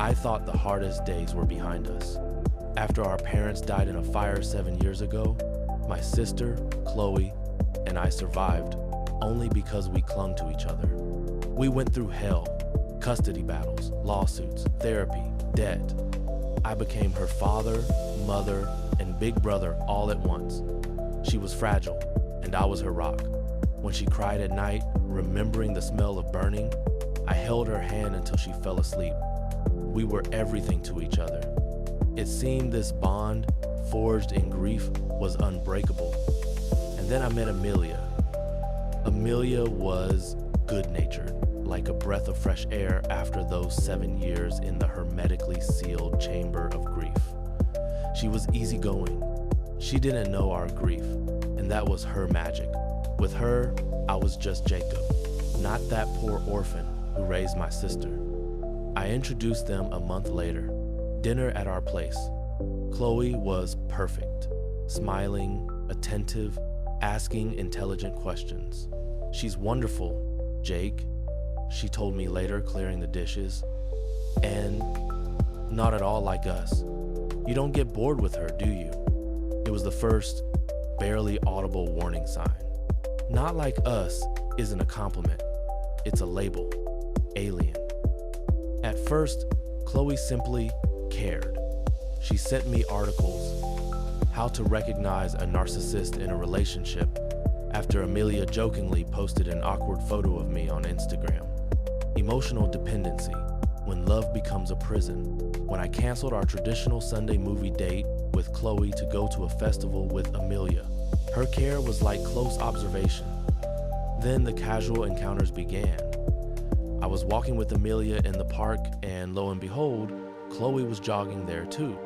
I thought the hardest days were behind us. After our parents died in a fire 7 years ago, my sister, Chloe, and I survived only because we clung to each other. We went through hell, custody battles, lawsuits, therapy, debt. I became her father, mother, and big brother all at once. She was fragile, and I was her rock. When she cried at night, remembering the smell of burning, I held her hand until she fell asleep. We were everything to each other. It seemed this bond, forged in grief, was unbreakable. And then I met Amelia. Amelia was good-natured, like a breath of fresh air after those 7 years in the hermetically sealed chamber of grief. She was easygoing. She didn't know our grief, and that was her magic. With her, I was just Jacob, not that poor orphan who raised my sister. I introduced them a month later, dinner at our place. Chloe was perfect, smiling, attentive, asking intelligent questions. She's wonderful, Jake, she told me later, clearing the dishes. And not at all like us. You don't get bored with her, do you? It was the first, barely audible warning sign. Not like us isn't a compliment. It's a label. Alien. At first, Chloe simply cared. She sent me articles, how to recognize a narcissist in a relationship, after Amelia jokingly posted an awkward photo of me on Instagram. Emotional dependency, when love becomes a prison. When I canceled our traditional Sunday movie date with Chloe to go to a festival with Amelia. Her care was like close observation. Then the casual encounters began. I was walking with Amelia in the park, and lo and behold, Chloe was jogging there too.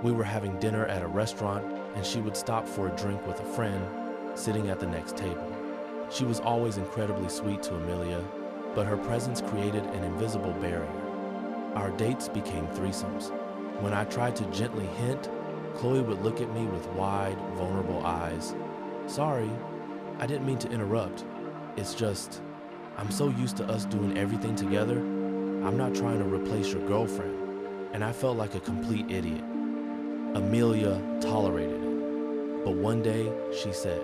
We were having dinner at a restaurant, and she would stop for a drink with a friend, sitting at the next table. She was always incredibly sweet to Amelia, but her presence created an invisible barrier. Our dates became threesomes. When I tried to gently hint, Chloe would look at me with wide, vulnerable eyes. Sorry, I didn't mean to interrupt. It's just, I'm so used to us doing everything together, I'm not trying to replace your girlfriend. And I felt like a complete idiot. Amelia tolerated it. But one day, she said,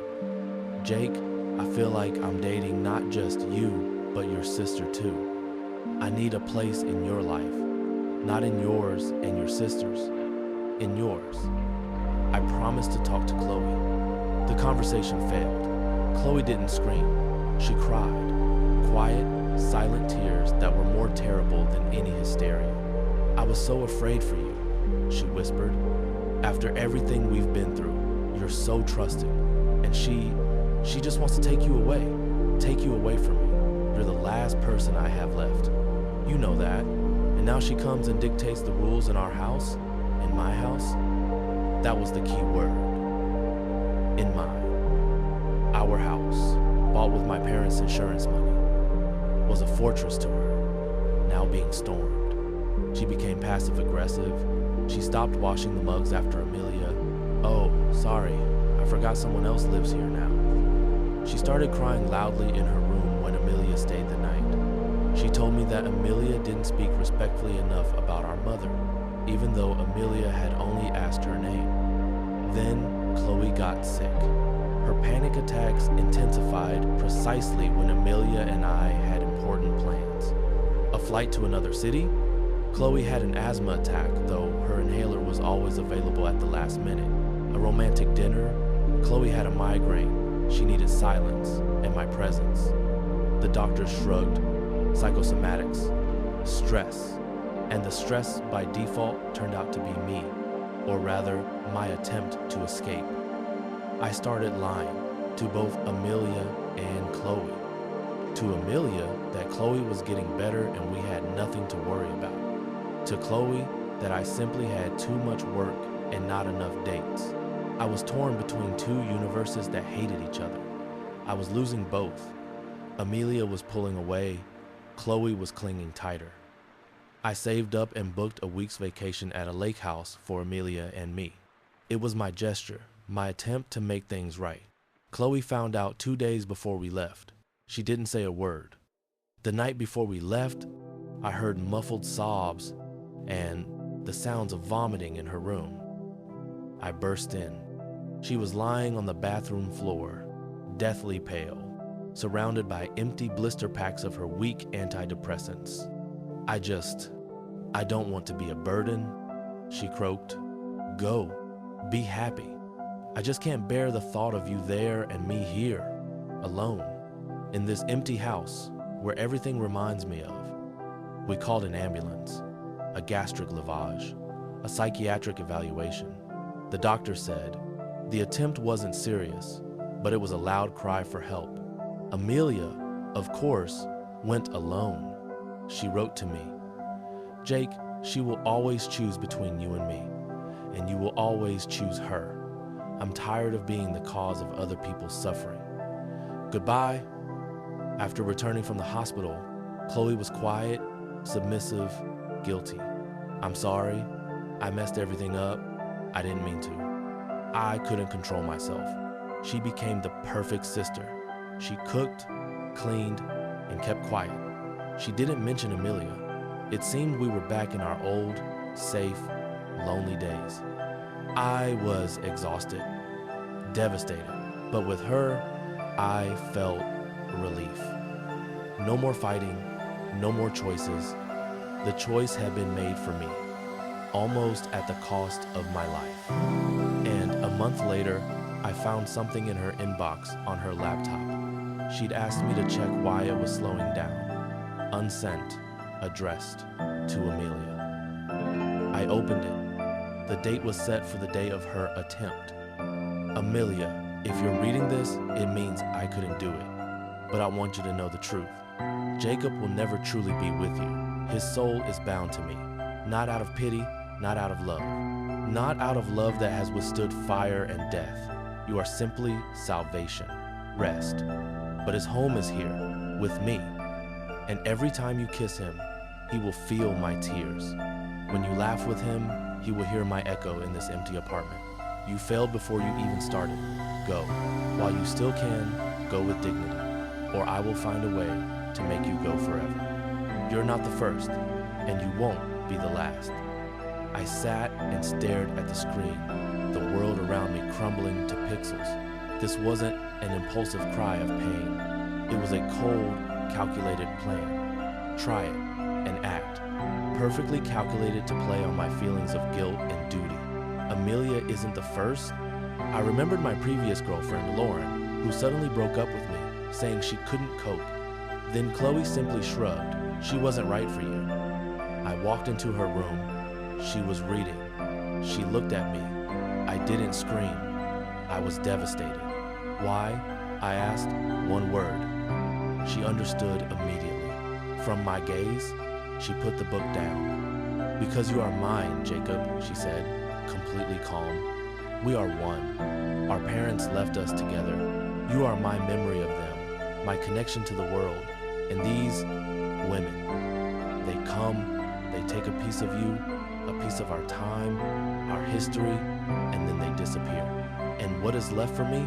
Jake, I feel like I'm dating not just you, but your sister too. I need a place in your life, not in yours and your sister's, in yours. I promised to talk to Chloe. The conversation failed. Chloe didn't scream. She cried. Quiet, silent tears that were more terrible than any hysteria. I was so afraid for you, she whispered. After everything we've been through, you're so trusting. And she just wants to take you away from me. You're the last person I have left. You know that. And now she comes and dictates the rules in our house, in my house. That was the key word. In mine. Our house, bought with my parents' insurance money, was a fortress to her, now being stormed. She became passive-aggressive. She stopped washing the mugs after Amelia. Oh, sorry, I forgot someone else lives here now. She started crying loudly in her room when Amelia stayed the night. She told me that Amelia didn't speak respectfully enough about our mother, even though Amelia had only asked her name. Then Chloe got sick. Her panic attacks intensified precisely when Amelia and I had important plans. A flight to another city? Chloe had an asthma attack, though her inhaler was always available at the last minute. A romantic dinner? Chloe had a migraine. She needed silence and my presence. The doctors shrugged. Psychosomatics. Stress. And the stress by default turned out to be me, or rather, my attempt to escape. I started lying to both Amelia and Chloe. To Amelia, that Chloe was getting better and we had nothing to worry about. To Chloe, that I simply had too much work and not enough dates. I was torn between two universes that hated each other. I was losing both. Amelia was pulling away. Chloe was clinging tighter. I saved up and booked a week's vacation at a lake house for Amelia and me. It was my gesture, my attempt to make things right. Chloe found out 2 days before we left. She didn't say a word. The night before we left, I heard muffled sobs and the sounds of vomiting in her room. I burst in. She was lying on the bathroom floor, deathly pale, surrounded by empty blister packs of her weak antidepressants. I don't want to be a burden, she croaked. Go, be happy. I just can't bear the thought of you there and me here, alone, in this empty house where everything reminds me of. We called an ambulance, a gastric lavage, a psychiatric evaluation. The doctor said the attempt wasn't serious, but it was a loud cry for help. Amelia, of course, went alone. She wrote to me, Jake, she will always choose between you and me, and you will always choose her. I'm tired of being the cause of other people's suffering. Goodbye. After returning from the hospital, Chloe was quiet, submissive, guilty. I'm sorry. I messed everything up. I didn't mean to. I couldn't control myself. She became the perfect sister. She cooked, cleaned, and kept quiet. She didn't mention Amelia. It seemed we were back in our old, safe, lonely days. I was exhausted, devastated, but with her, I felt relief. No more fighting, no more choices. The choice had been made for me, almost at the cost of my life. And a month later, I found something in her inbox on her laptop. She'd asked me to check why it was slowing down. Unsent, addressed to Amelia. I opened it. The date was set for the day of her attempt. Amelia, if you're reading this, it means I couldn't do it. But I want you to know the truth. Jacob will never truly be with you. His soul is bound to me. Not out of pity, not out of love. Not out of love that has withstood fire and death. You are simply salvation, rest. But his home is here, with me. And every time you kiss him, he will feel my tears. When you laugh with him, he will hear my echo in this empty apartment. You failed before you even started. Go. While you still can, go with dignity, or I will find a way to make you go forever. You're not the first, and you won't be the last. I sat and stared at the screen, the world around me crumbling to pixels. This wasn't an impulsive cry of pain. It was a cold, calculated plan. Try it and act. Perfectly calculated to play on my feelings of guilt and duty. Amelia isn't the first. I remembered my previous girlfriend, Lauren, who suddenly broke up with me, saying she couldn't cope. Then Chloe simply shrugged. She wasn't right for you. I walked into her room. She was reading. She looked at me. I didn't scream. I was devastated. Why? I asked. One word. She understood immediately. From my gaze, she put the book down. Because you are mine, Jacob, she said, completely calm. We are one. Our parents left us together. You are my memory of them, my connection to the world. And these women, they come, they take a piece of you, a piece of our time, our history, and then they disappear. And what is left for me?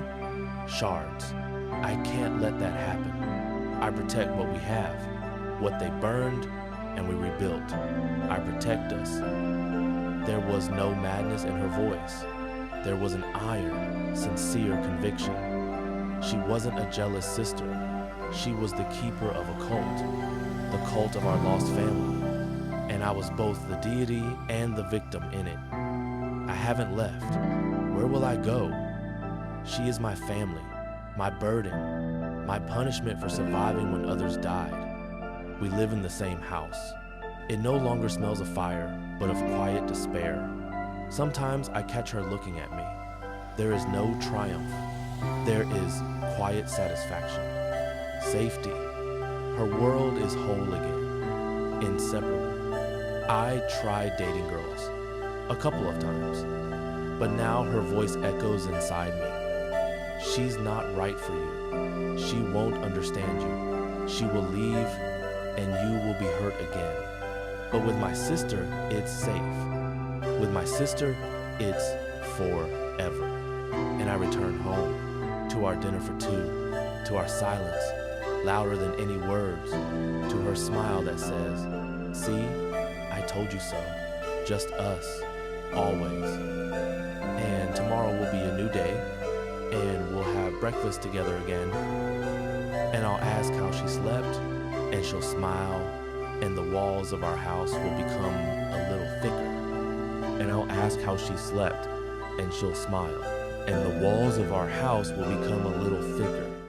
Shards. I can't let that happen. I protect what we have, what they burned, and we rebuilt. I protect us. There was no madness in her voice. There was an iron, sincere conviction. She wasn't a jealous sister. She was the keeper of a cult, the cult of our lost family. And I was both the deity and the victim in it. I haven't left. Where will I go? She is my family, my burden, my punishment for surviving when others died. We live in the same house. It no longer smells of fire, but of quiet despair. Sometimes I catch her looking at me. There is no triumph. There is quiet satisfaction. Safety. Her world is whole again. Inseparable. I tried dating girls. A couple of times. But now her voice echoes inside me. She's not right for you. She won't understand you. She will leave and you will be hurt again. But with my sister, it's safe. With my sister, it's forever. And I return home, to our dinner for two, to our silence, louder than any words, to her smile that says, "See, I told you so." just us, always. And tomorrow will be a new day, and we'll have breakfast together again. And I'll ask how she slept, and she'll smile, and the walls of our house will become a little thicker. And I'll ask how she slept, and she'll smile, and the walls of our house will become a little thicker.